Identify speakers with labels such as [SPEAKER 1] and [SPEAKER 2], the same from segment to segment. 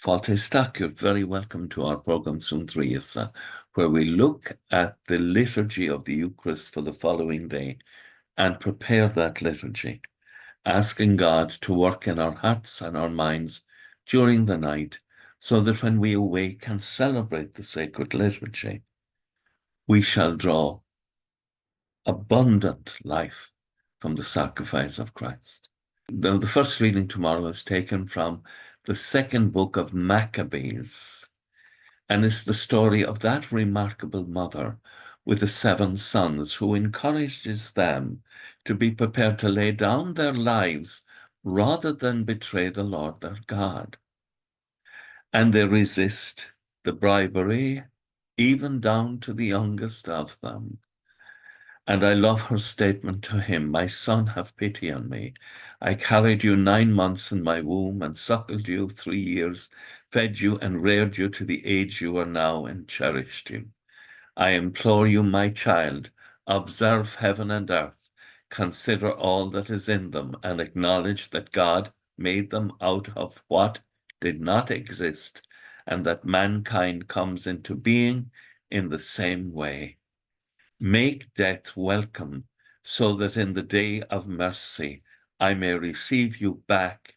[SPEAKER 1] Fáilte you're very welcome to our program Suantraí Íosa, where we look at the liturgy of the Eucharist for the following day and prepare that liturgy, asking God to work in our hearts and our minds during the night, so that when we awake and celebrate the sacred liturgy, we shall draw abundant life from the sacrifice of Christ. The first reading tomorrow is taken from the second book of Maccabees, and it's the story of that remarkable mother with the 7 sons who encourages them to be prepared to lay down their lives rather than betray the Lord their God. And they resist the bribery, even down to the youngest of them. And I love her statement to him, "My son, have pity on me. I carried you 9 months in my womb and suckled you 3 years, fed you and reared you to the age you are now and cherished you. I implore you, my child, observe heaven and earth, consider all that is in them, and acknowledge that God made them out of what did not exist, and that mankind comes into being in the same way. Make death welcome, so that in the day of mercy I may receive you back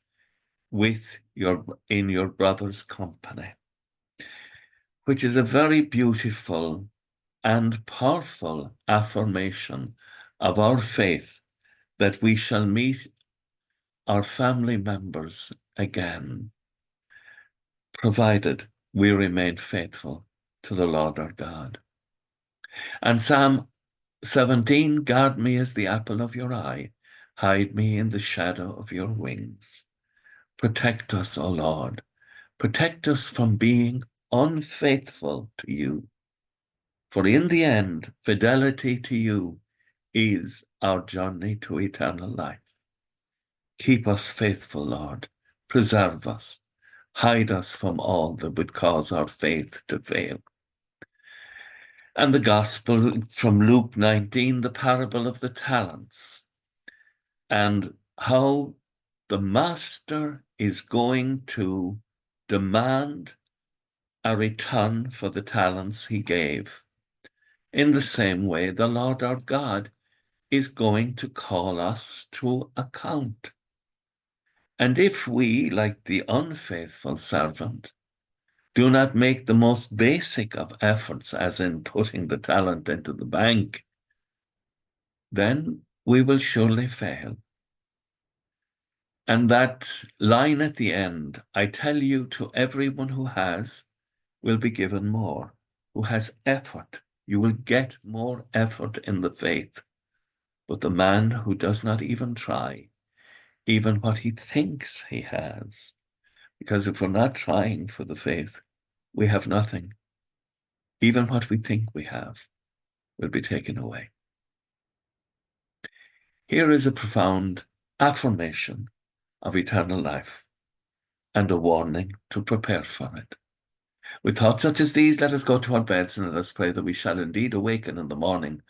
[SPEAKER 1] in your brother's company," which is a very beautiful and powerful affirmation of our faith that we shall meet our family members again, provided we remain faithful to the Lord our God. And Psalm 17, guard me as the apple of your eye, hide me in the shadow of your wings. Protect us, O Lord, protect us from being unfaithful to you. For in the end, fidelity to you is our journey to eternal life. Keep us faithful, Lord, preserve us, hide us from all that would cause our faith to fail. And the Gospel from Luke 19, the parable of the talents, and how the master is going to demand a return for the talents he gave. In the same way, the Lord our God is going to call us to account. And if we, like the unfaithful servant, do not make the most basic of efforts, as in putting the talent into the bank, then we will surely fail. And that line at the end, I tell you, to everyone who has, will be given more. Who has effort, you will get more effort in the faith. But the man who does not even try, even what he thinks he has, because if we're not trying for the faith, we have nothing. Even what we think we have will be taken away. Here is a profound affirmation of eternal life and a warning to prepare for it. With thoughts such as these, let us go to our beds and let us pray that we shall indeed awaken in the morning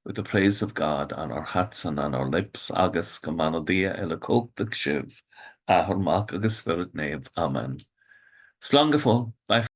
[SPEAKER 1] with the praise of God on our hearts and on our lips. Agus Kamanodia Elakok the Kshiv, Ahormak Agus Spirit Nave. Amen. Slangafol. Bye.